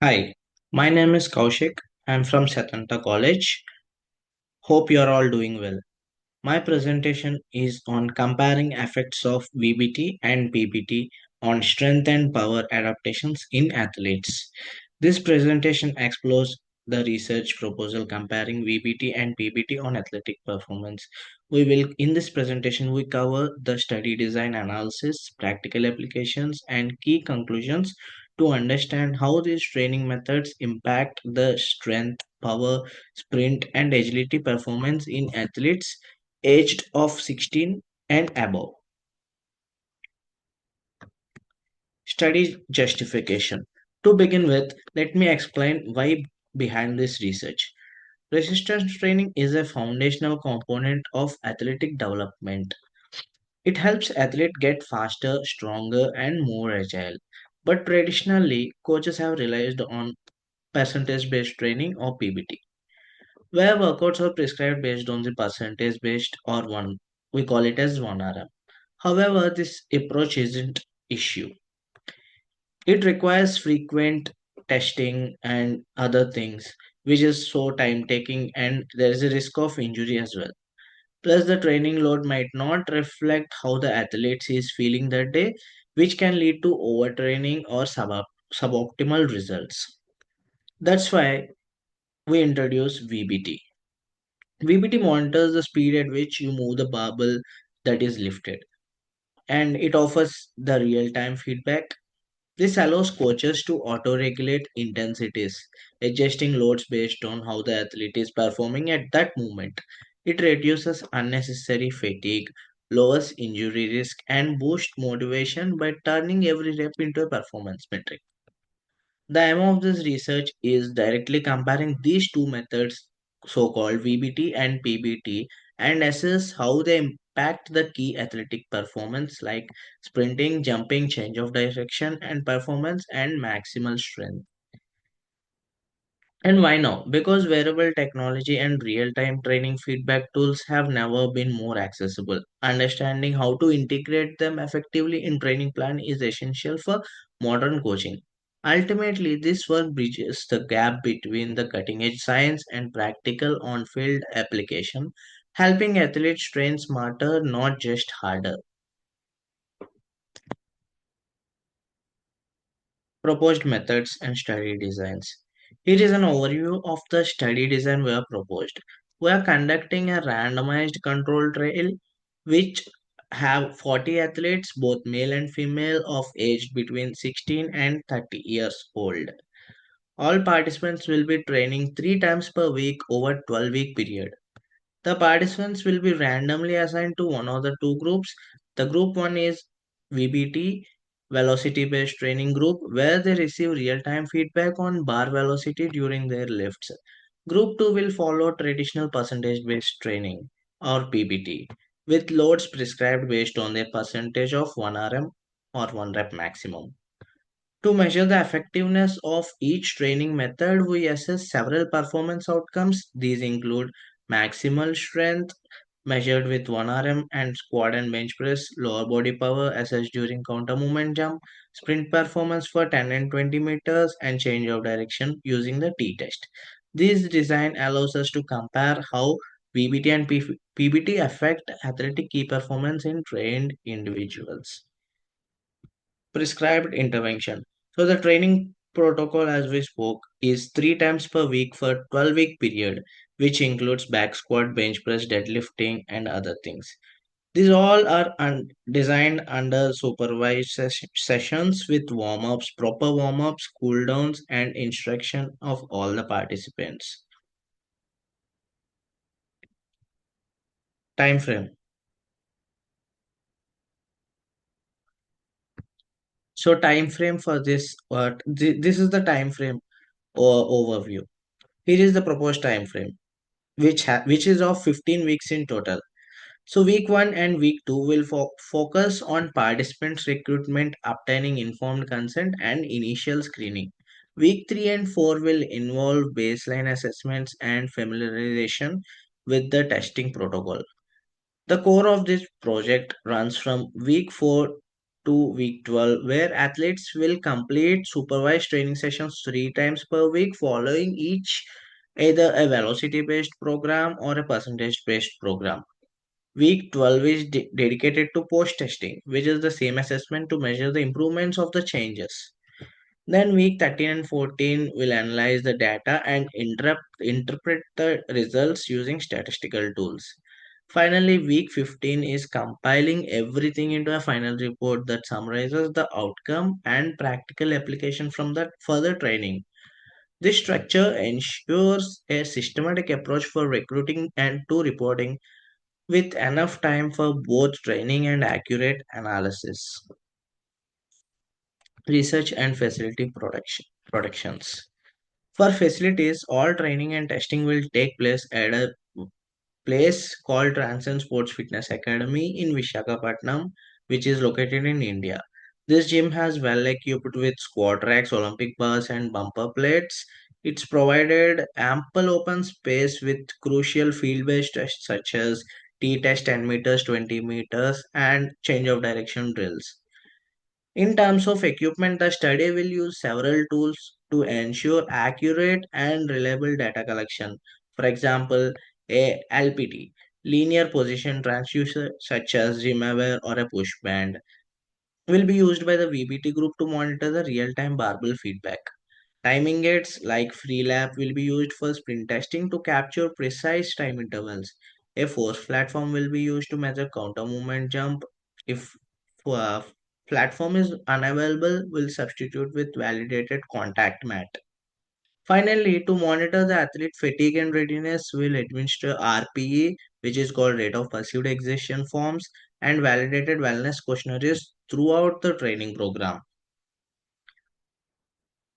Hi, my name is Kaushik. I'm from Satanta College. Hope you're all doing well. My presentation is on comparing effects of VBT and PBT on strength and power adaptations in athletes. This presentation explores the research proposal comparing VBT and PBT on athletic performance. In this presentation we cover the study design analysis, practical applications and key conclusions to understand how these training methods impact the strength, power, sprint and agility performance in athletes aged of 16 and above. Study justification. To begin with, let me explain why behind this research. Resistance training is a foundational component of athletic development. It helps athletes get faster, stronger, and more agile. But traditionally, coaches have relied on percentage based training or PBT, where workouts are prescribed based on the percentage based or one. We call it as 1RM. However, this approach isn't issue. It requires frequent testing and other things, which is so time taking and there is a risk of injury as well. Plus, the training load might not reflect how the athlete is feeling that day, which can lead to overtraining or suboptimal results. That's why we introduce VBT. VBT monitors the speed at which you move the barbell that is lifted, and it offers the real time feedback. This allows coaches to auto-regulate intensities, adjusting loads based on how the athlete is performing at that moment. It reduces unnecessary fatigue, lowers injury risk, and boosts motivation by turning every rep into a performance metric. The aim of this research is directly comparing these two methods, so-called VBT and PBT, and assess how they impact the key athletic performance like sprinting, jumping, change of direction, and performance and maximal strength. And why now? Because wearable technology and real time training feedback tools have never been more accessible. Understanding how to integrate them effectively in training plan is essential for modern coaching. Ultimately, this work bridges the gap between the cutting edge science and practical on field application, helping athletes train smarter, not just harder. Proposed methods and study designs. Here is an overview of the study design we have proposed. We are conducting a randomized control trial which have 40 athletes, both male and female, of age between 16 and 30 years old. All participants will be training 3 times per week over 12-week period. The participants will be randomly assigned to one of the two groups. The group one is VBT, velocity based training group, where they receive real time feedback on bar velocity during their lifts. Group 2 will follow traditional percentage based training or PBT with loads prescribed based on their percentage of 1RM or 1 rep maximum. To measure the effectiveness of each training method, we assess several performance outcomes. These include maximal strength measured with 1RM and squat and bench press, lower body power assessed during counter movement jump, sprint performance for 10 and 20 meters, and change of direction using the T test. This design allows us to compare how PBT and PBT affect athletic key performance in trained individuals. Prescribed intervention. So the training protocol as we spoke is 3 times per week for 12-week period, which includes back squat, bench press, deadlifting, and other things. These all are designed under supervised sessions with warm-ups, proper warm-ups, cool downs, and instruction of all the participants. Time frame. So time frame for this, this is the time frame or overview. Here is the proposed time frame, which is of 15 weeks in total. So week 1 and week 2 will focus on participants recruitment, obtaining informed consent and initial screening. Week 3 and 4 will involve baseline assessments and familiarization with the testing protocol. The core of this project runs from week 4 to week 12, where athletes will complete supervised training sessions 3 times per week, following each either a velocity based program or a percentage based program. Week 12 is dedicated to post testing, which is the same assessment to measure the improvements of the changes. Then week 13 and 14 will analyze the data and interpret the results using statistical tools. Finally, week 15 is compiling everything into a final report that summarizes the outcome and practical application from the further training. This structure ensures a systematic approach for recruiting and to reporting with enough time for both training and accurate analysis. Research and facility protections. For facilities, all training and testing will take place at a place called Transcend Sports Fitness Academy in Vishakhapatnam, which is located in India. This gym has well equipped with squat racks, Olympic bars, and bumper plates. It's provided ample open space with crucial field-based tests such as T-test 10 meters, 20 meters, and change of direction drills. In terms of equipment, the study will use several tools to ensure accurate and reliable data collection. For example, a LPT, linear position transducer such as GymAware or a push band, will be used by the VBT group to monitor the real-time barbell feedback. Timing aids like FreeLab will be used for sprint testing to capture precise time intervals. A force platform will be used to measure counter movement jump. If uh, platform is unavailable, will substitute with validated contact mat. Finally, to monitor the athlete fatigue and readiness, will administer RPE, which is called rate of perceived exertion forms, and validated wellness questionnaires throughout the training program.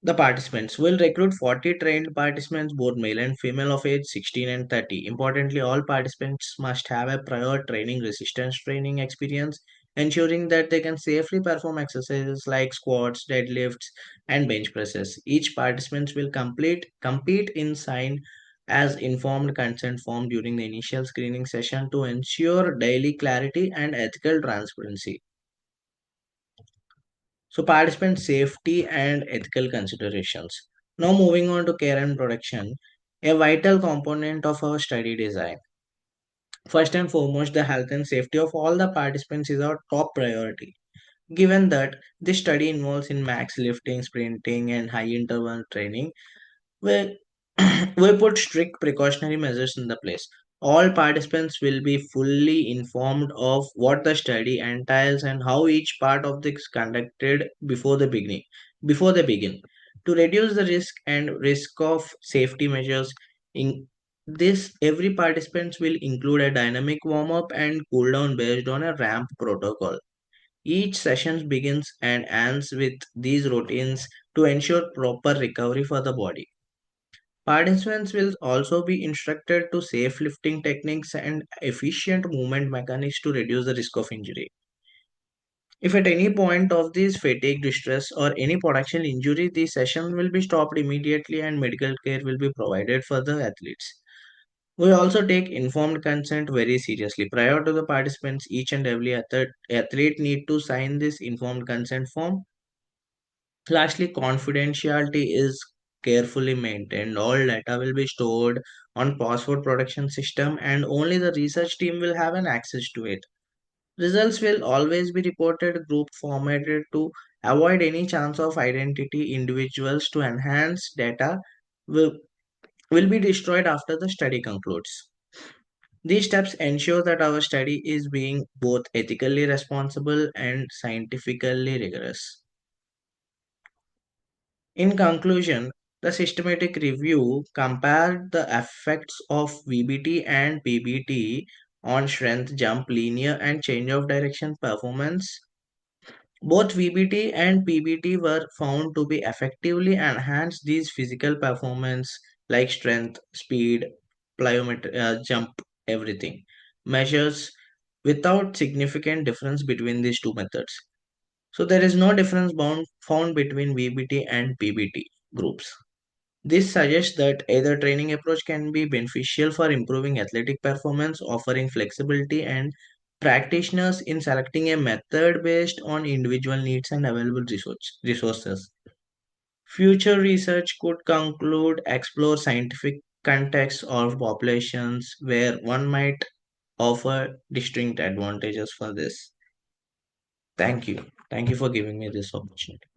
The participants will recruit 40 trained participants, both male and female, of age 16 and 30. Importantly, all participants must have a prior training resistance training experience, ensuring that they can safely perform exercises like squats, deadlifts, and bench presses. Each participant will compete in sign as informed consent form during the initial screening session to ensure daily clarity and ethical transparency. So, participant safety and ethical considerations. Now, moving on to care and protection, a vital component of our study design. First and foremost, the health and safety of all the participants is our top priority. Given that this study involves in max lifting, sprinting, and high interval training, we, we put strict precautionary measures in the place. All participants will be fully informed of what the study entails and how each part of this is conducted before they begin. To reduce the risk of safety measures, in this every participant will include a dynamic warm up and cool down based on a ramp protocol. Each session begins and ends with these routines to ensure proper recovery for the body. Participants will also be instructed to safe lifting techniques and efficient movement mechanics to reduce the risk of injury. If at any point of this fatigue, distress, or any potential injury, the session will be stopped immediately and medical care will be provided for the athletes. We also take informed consent very seriously. Prior to the participants, each and every athlete need to sign this informed consent form. Lastly, confidentiality is carefully maintained. All data will be stored on password protection system and only the research team will have an access to it. Results will always be reported group formatted to avoid any chance of identity individuals to enhance data will, will be destroyed after the study concludes. These steps ensure that our study is being both ethically responsible and scientifically rigorous. In conclusion, the systematic review compared the effects of VBT and PBT on strength, jump, linear, and change of direction performance. Both VBT and PBT were found to be effectively enhance these physical performance like strength, speed, plyometry, jump, everything. Measures without significant difference between these two methods. So there is no difference found between VBT and PBT groups. This suggests that either training approach can be beneficial for improving athletic performance, offering flexibility and practitioners in selecting a method based on individual needs and available resources. Future research could conclude explore scientific contexts or populations where one might offer distinct advantages for this. Thank you. Thank you for giving me this opportunity.